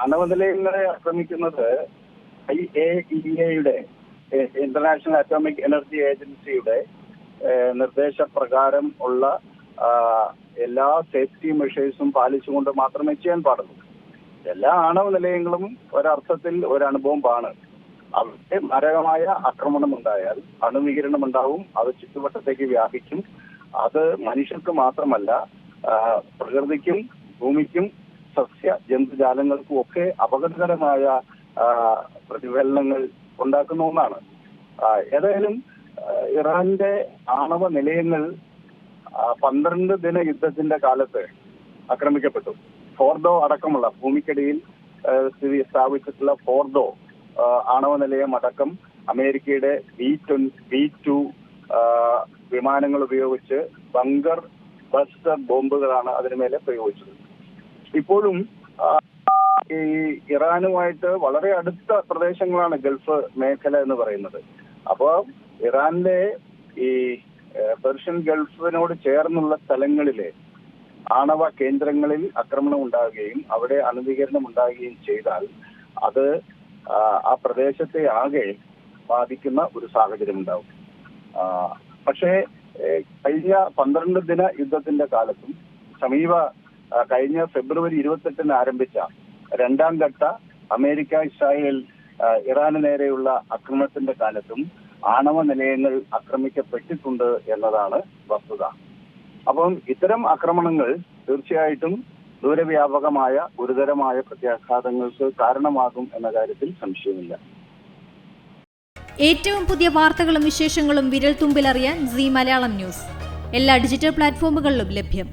ആണവ നിലയങ്ങളെ ആക്രമിക്കുന്നത് IAEA international atomic energy ഏജൻസിയുടെ നിർദ്ദേശപ്രകാരം ഉള്ള എല്ലാ സേഫ്റ്റി മെഷേഴ്സും പാലിച്ചുകൊണ്ട് മാത്രമേ ചെയ്യാൻ പാടുള്ളൂ. എല്ലാ ആണവ നിലയങ്ങളും ഒരർത്ഥത്തിൽ ഒരു അനുഭവമാണ്. അവിടെ മാരകമായ ആക്രമണം ഉണ്ടായാൽ അണുവികിരണം ഉണ്ടാവും, അത് ചുറ്റുവട്ടത്തേക്ക് വ്യാപിക്കും. അത് മനുഷ്യർക്ക് മാത്രമല്ല, പ്രകൃതിക്കും ഭൂമിക്കും സസ്യ ജന്തുജാലങ്ങൾക്കും ഒക്കെ അപകടകരമായ പ്രതിഫലനങ്ങൾ ഉണ്ടാക്കുന്ന ഒന്നാണ്. ഏതായാലും ഇറാന്റെ ആണവ നിലയങ്ങൾ 12 ദിന യുദ്ധത്തിന്റെ കാലത്ത് ആക്രമിക്കപ്പെട്ടു. ഫോർദോ അടക്കമുള്ള ഭൂമിക്കടിയിൽ സ്ഥാപിച്ചിട്ടുള്ള ഫോർദോ ആണവ നിലയം അടക്കം അമേരിക്കയുടെ B-2 വിമാനങ്ങൾ ഉപയോഗിച്ച് ബങ്കർ ബസ്റ്റർ ബോംബുകളാണ് അതിനുമേലെ പ്രയോഗിച്ചത്. ഇപ്പോഴും ഈ ഇറാനുമായിട്ട് വളരെ അടുത്ത പ്രദേശങ്ങളാണ് ഗൾഫ് മേഖല എന്ന് പറയുന്നത്. അപ്പോൾ ഇറാനിലെ ഈ പെർഷ്യൻ ഗൾഫിനോട് ചേർന്നുള്ള സ്ഥലങ്ങളിലെ ആണവ കേന്ദ്രങ്ങളിൽ ആക്രമണം ഉണ്ടാകുകയും അവിടെ അണുവികിരണം ഉണ്ടാകുകയും ചെയ്താൽ അത് ആ പ്രദേശത്തെ ആകെ ബാധിക്കുന്ന ഒരു സാഹചര്യം ഉണ്ടാവും. പക്ഷേ കഴിഞ്ഞ 12 ദിന യുദ്ധത്തിന്റെ കാലത്തും കഴിഞ്ഞ ഫെബ്രുവരി 28 ആരംഭിച്ച 2ാം ഘട്ട അമേരിക്ക ഇസ്രായേൽ ഇറാന് നേരെയുള്ള ആക്രമണത്തിന്റെ കാലത്തും ആണവ നിലയങ്ങൾ ആക്രമിക്കപ്പെട്ടിട്ടുണ്ട് എന്നതാണ് വസ്തുത. അപ്പം ഇത്തരം ആക്രമണങ്ങൾ തീർച്ചയായിട്ടും ദൂരവ്യാപകമായ ഗുരുതരമായ പ്രത്യാഘാതങ്ങൾക്ക് കാരണമാകും എന്ന കാര്യത്തിൽ സംശയമില്ല. ഏറ്റവും പുതിയ വാർത്തകളും വിശേഷങ്ങളും വിരൽ തുമ്പിലറിയാൻ സീ മലയാളം ന്യൂസ് എല്ലാ ഡിജിറ്റൽ പ്ലാറ്റ്ഫോമുകളിലും ലഭ്യം.